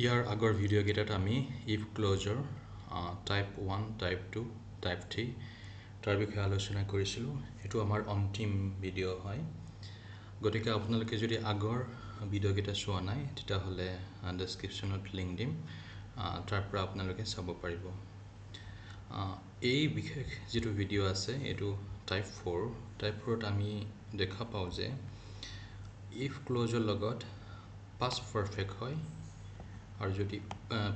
ইয়াৰ আগৰ ভিডিঅ' কেইটাত আমি if closure type 1 type 2 type 3 তাৰ বিষয়ে আলোচনা কৰিছিলোঁ এটো আমাৰ অন্তিম ভিডিঅ' হয় গতিকে আপোনালোকে যদি আগৰ ভিডিঅ' কেইটা চোৱা নাই তেতিয়া হলে ডেসক্ৰিপচনত লিংক দিম তাৰ পৰা আপোনালোকে চাব পাৰিব এই বিশেষ যেটো ভিডিঅ' আছে এটো টাইপ 4 টাইপ 4 ত আমি দেখা পাও যে if ক্লোজাৰ লগত past perfect হয় আৰু যদি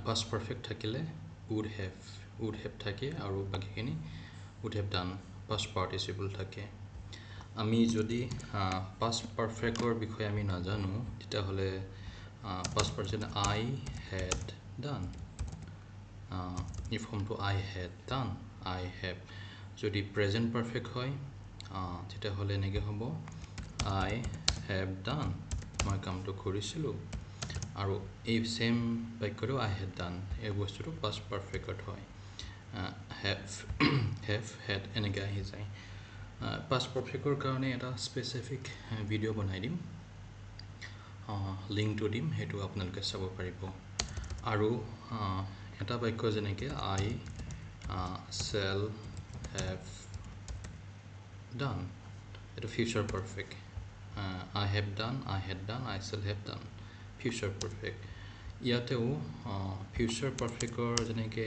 past perfect থাকিলে would have থাকে আৰু বাকিখিনি would have done past participle থাকে আমি যদি past perfect ৰ বিষয়ে আমি নাজানো তেতিয়া হলে past participle I had done if form to I had done I have যদি present perfect হয় তেতিয়া হলে নেগে হ'ব I have done মই কামটো কৰিছিলো আৰু এই সেম বাক্যটো I had done এই বস্তুটো past perfect হয় have had এনেকৈ আহি যায় past perfect ৰ কাৰণে এটা স্পেসিফিক ভিডিঅ' বনাই দিম লিংকটো দিম হেতু আপোনালোকে চাব পাৰিব আৰু এটা বাক্য যেনেকৈ I shall have done এটো future perfect I have done I had done I shall have done future perfect ইয়াতেও future perfect or যেনেকে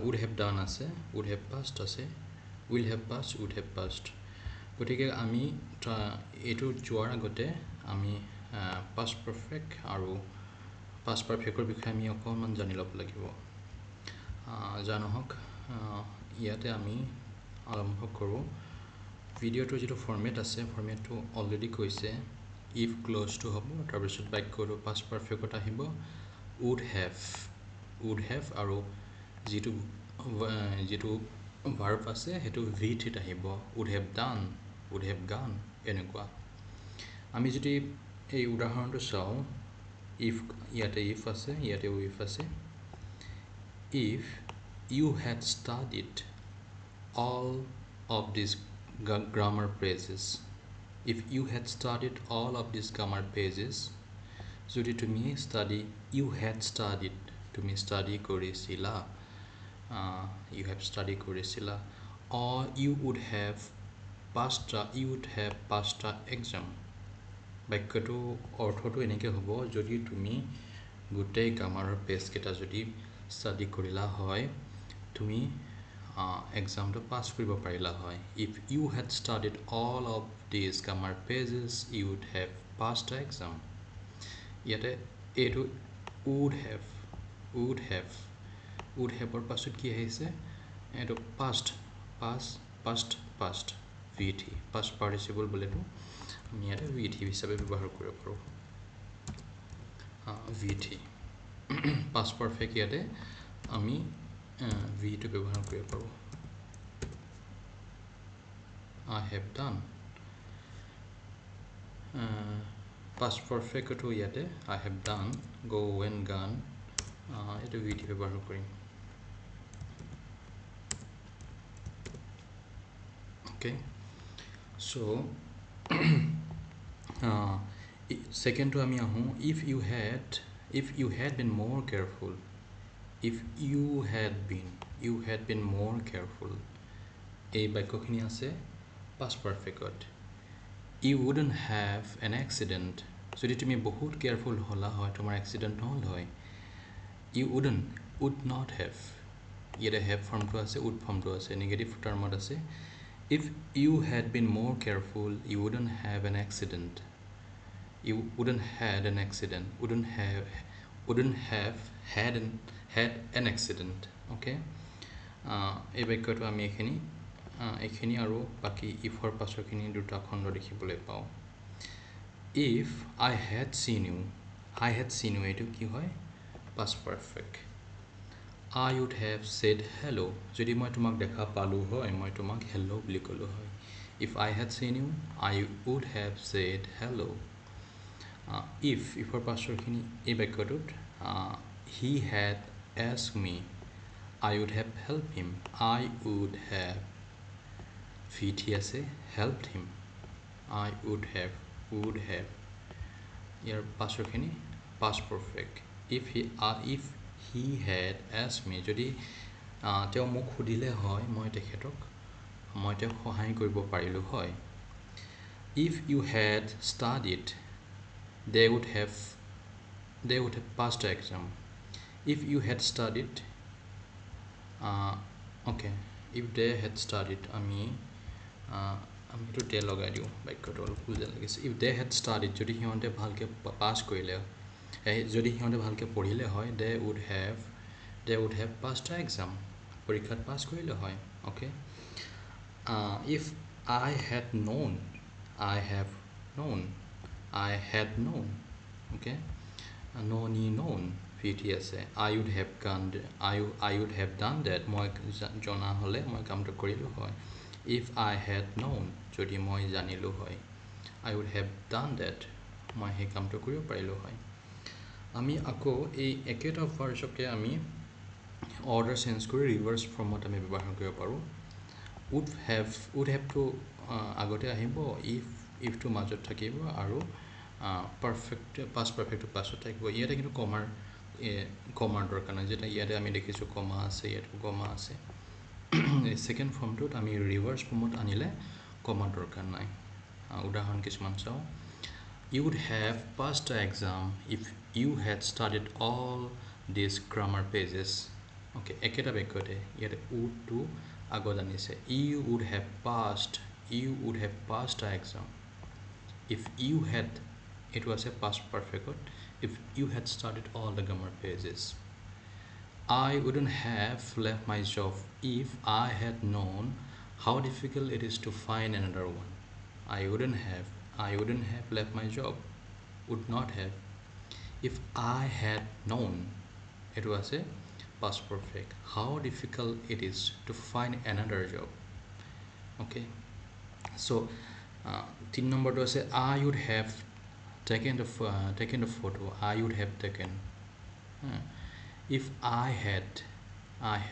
would have done আছে would have past আছে will have past would have past গতিকে আমি এটো যোৱাৰ আগতে আমি past perfect আৰু past perfect ৰ বিষয়ে আমি অকমান জানি লব লাগিব জানহক ইয়াতে আমি আৰম্ভ কৰো ভিডিঅ'টো যেটো ফৰম্যাট আছে ফৰম্যাটটো অলৰেডি কৈছে if close to হ'ব তাৰ পিছত বাক্যটো past perfect ত আহিব would have আৰু যেটো verb আছে হেতু v ত আহিব would have done would have gone এনেকুৱা আমি যদি এই উদাহৰণটো চাও if ইয়াতে if আছে ইয়াতে if আছে if you had studied all of these grammar phrases if you had studied all of these grammar pages যদি তুমি you had studied তুমি study কৰিছিলা you have study কৰিছিলা or you would have passed the exam বাক্যটো অৰ্থটো এনেকৈ হ'ব যদি তুমি গোটেই গ্ৰামাৰৰ পেজ কেটা যদি study কৰিলা হয় তুমি exam to pass কৰিব পাৰিলা হয় if you had studied all of these grammar pages you would have passed the exam ইয়াতে এটো would have or পাছত কি আহিছে এটো past vt past participle বলেটো আমি ইয়াতে vt হিচাপে ব্যৱহাৰ কৰিব পাৰো vt past perfect ইয়াতে আমি v টো ব্যৱহাৰ কৰিব পাৰো I have done past perfect to yate I have done go when gone eto vt ব্যৱহাৰ কৰিম okay so second to ami ahu if you had been more careful if you had been more careful এই বাক্যখিনি আছে past perfect you wouldn't have an accident যদি তুমি বহুত careful হলা হয় তোমার অ্যাক্সিডেন্ট নহল হয় you would not have ইয়াতে have form to আছে would form to আছে নেগেটিভ টার্মত আছে if you had been more careful you wouldn't have an accident you wouldn't had an accident wouldn't have had an accident okay এই বাক্যটো আমি এখিনি আৰু বাকি ifৰ পাছৰখিনি দুটা খণ্ড দেখিবলৈ পাও if I had seen you এটো কি হয় past perfect I would have said hello যদি মই তোমাক দেখা পালো হয় মই তোমাক hello বুলি কলো হয় if I had seen you I would have said hello if ifৰ পাছৰখিনি এই বাক্যটোত he had asked me I would have helped him I would have vt আছে helped him I would have year পাছৰখিনি past perfect if he had asked me যদি তেওঁ মোক সুধিলে হয় মই তেখেতক সহায় কৰিব পাৰিলো হয় if you had studied they would have passed the exam if you had studied okay if they had studied আমি তো তে লগাই দিওঁ বাক্যটো অলপ বুজা লাগিছে if they had studied যদি সিহঁতে ভালকে পাছ কৰিলে যদি সিহঁতে ভালকে পঢ়িলে হয় they would have passed the exam পৰীক্ষাত পাছ কৰিলে হয় okay if I had known I had known okay known VT আছে I would have done that মই জনা হলে মই কামটো কৰিলো হয় if I had known যদি মই জানিলো হয় I would have done that মই হে কামটো কৰিব পাৰিলো হয় আমি আকৌ এই একেটা ভাৰ্বকে আমি অৰ্ডাৰ চেঞ্জ কৰি ৰিভাৰ্স ফৰ্মত আমি ব্যৱহাৰ কৰিব পাৰো would have to আগতে আহিব if to মাজত থাকিব আৰু perfect past perfect পাছত থাকিব ইয়াতে কিন্তু কমাৰ দৰকাৰ নাই যেটা ইয়াতে আমি দেখিছো কমা আছে ইয়াতে কমা আছে সেকেন্ড ফৰ্মটোত আমি ৰিভাৰ্স ফৰ্মত আনিলে কমাৰ দৰকাৰ নাই উদাহৰণ কিছুমান চাও you would have passed the exam if you had studied all these grammar pages okay eketa bakkyote yate would to agod anise you would have passed the exam if you had it was a past perfect if you had studied all the grammar pages I wouldn't have left my job if I had known how difficult it is to find another one I wouldn't have left my job would not have if I had known it was a past perfect how difficult it is to find another job okay so 3 number to say I would have taken the photo I would have taken if I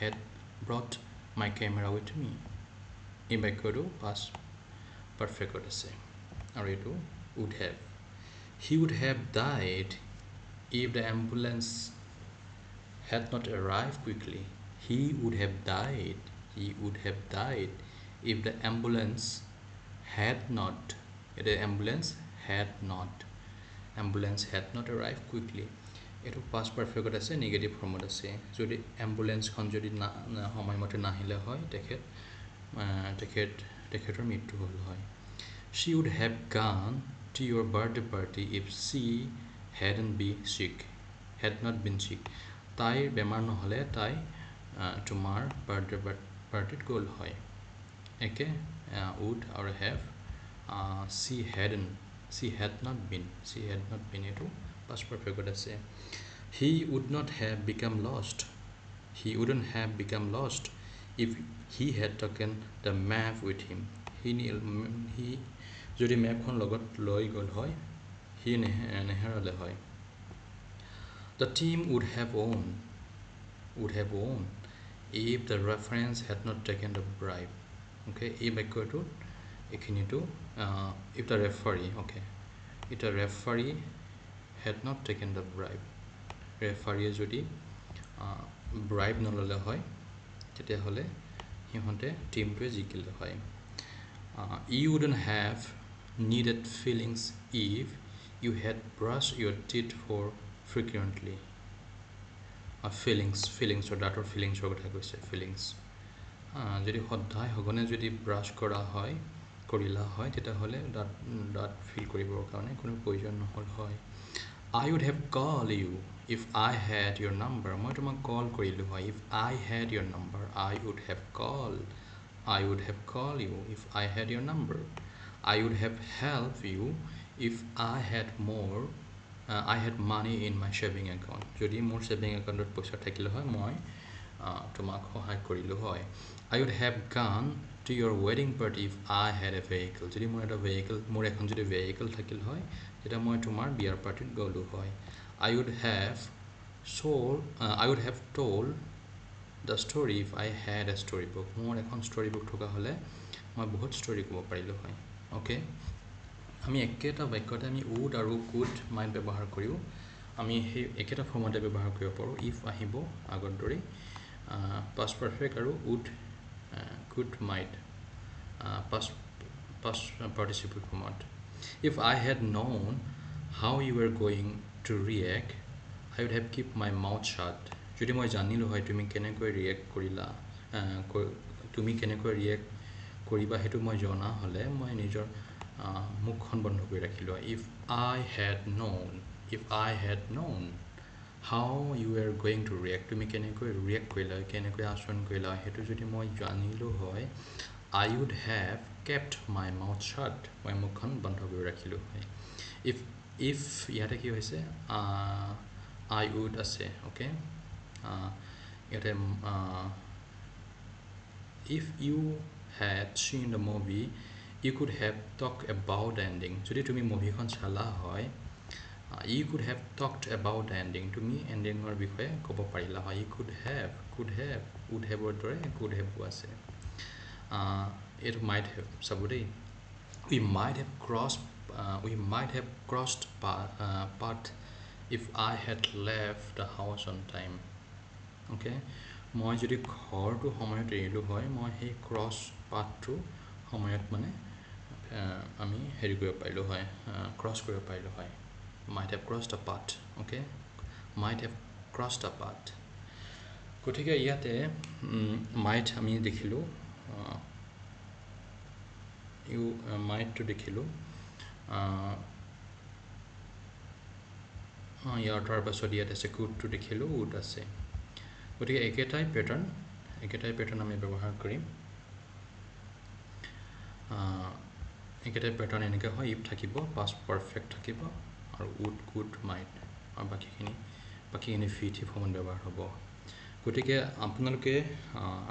had brought my camera with me in by kodo past perfect to say areto would have he would have died if the ambulance had not arrived quickly he would have died if the ambulance had not arrived quickly eto past perfect ase negative form ase jodi ambulance khon jodi na homoy mote nahile hoy tekhetor mittu hol hoy she would have gone to your birthday party if she had not been sick tai bemar no hole tai tomar birthday party goal hoy eke would or have she had not been eto past perfect ase he wouldn't have become lost if he had taken the map with him he jodi map khon logot loi gol hoy he neherale hoy the team would have won if the reference had not taken the bribe okay e bakyo to ekhini to if the referee had not taken the bribe referee jodi bribe nolole hoy tete hole hihonte team to jikile hoy you wouldn't have needed feelings if you had brushed your teeth for frequently feelings or that or feelings or kotha koise feelings jodi hodhai hogone jodi brush kora hoy korila hoy teta hole that feel koribor karone kono proyojon nohol hoy I would have called you if I had your number moi toma call korilu hoy if I had your number I would have called you if I had your number I would have helped you if I had money in my saving account jodi more saving account ot poisa thakile hoy moi tomak sahay korilu hoy I would have gone to your wedding party if I had a vehicle jodi moi eta vehicle more ekhon jodi vehicle thakil hoy eta moi tomar biar party golu hoy I would have told the story if I had a storybook more ekhon storybook thoka hole moi bahut story kobo parilu hoy okay আমি এককেটা বাক্যতে আমি would আৰু could mine ব্যৱহাৰ কৰিও আমি সেই একেটা ফৰ্মতে ব্যৱহাৰ কৰিব পাৰোঁ ইফ আহিব আগৰ দৰে পাষ্ট পাৰফেক্ট আৰু would could might past participle ফৰ্মত if I had known how you are going to react I would have keep my mouth shut যদি মই জানিলোঁ হয় তুমি কেনেকৈ ৰিয়েক্ট কৰিলা তুমি কেনেকৈ ৰিয়েক্ট কৰিবা সেইটো মই জনা হ'লে মই নিজৰ মুখখন বন্ধ কৰি ৰাখিলোঁ if I had known how you are going to react তুমি কেনেকৈ ৰিয়েক্ট কৰিলা কেনেকৈ আচৰণ কৰিলা সেইটো যদি মই জানিলোঁ হয় I would have kept my mouth shut মই মুখখন বন্ধ কৰি ৰাখিলোঁ হয় ইফ ইয়াতে কি হৈছে আই উড আছে অ'কে ইয়াতে if you had seen the movie you could have talked about the ending যদি তুমি মুভিখন চালা হয় you could have talked about the ending তুমি এণ্ডিঙৰ বিষয়ে ক'ব পাৰিলা হয় you could have would have ৰ দৰে could have আছে এইটো might have চাব দেই we might have crossed path if I had left the house on time okay মই যদি ঘৰটো সময়ত এৰিলোঁ হয় মই সেই ক্ৰছ পাথটো সময়ত মানে আমি হেৰি কৰিব পাৰিলোঁ হয় ক্ৰছ কৰিব পাৰিলোঁ হয় might have crossed a path okay might have crossed a path গতিকে ইয়াতে might আমি দেখিলোঁ mightটো দেখিলোঁ ইয়াৰ তাৰ পাছত ইয়াত আছে couldটো দেখিলোঁ would আছে গতিকে একেটাই পেটাৰ্ণ আমি ব্যৱহাৰ কৰিম একেটাই পেটাৰ্ণ এনেকৈ হয় ইফ থাকিব পাষ্ট পাৰফেক্ট থাকিব আৰু উড কুড মাইট আৰু বাকীখিনি ফিথি ফৰ্মত ব্যৱহাৰ হ'ব গতিকে আপোনালোকে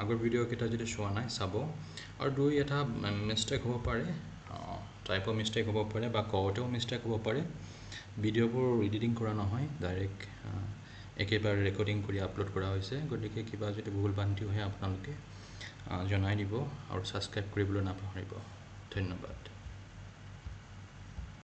আগৰ ভিডিঅ'কেইটা যদি চোৱা নাই চাব আৰু দুই এটা মিষ্টেক হ'ব পাৰে টাইপৰ মিষ্টেক হ'ব পাৰে বা কওঁতেও মিষ্টেক হ'ব পাৰে ভিডিঅ'বোৰ এডিটিং কৰা নহয় ডাইৰেক্ট একেবাৰে ৰেকৰ্ডিং কৰি আপলোড কৰা হৈছে গতিকে কিবা যদি ভুল ভ্ৰান্তি হয় আপোনালোকে জনাই দিব আৰু ছাবস্ক্ৰাইব কৰিবলৈ নাপাহৰিব ধন্যবাদ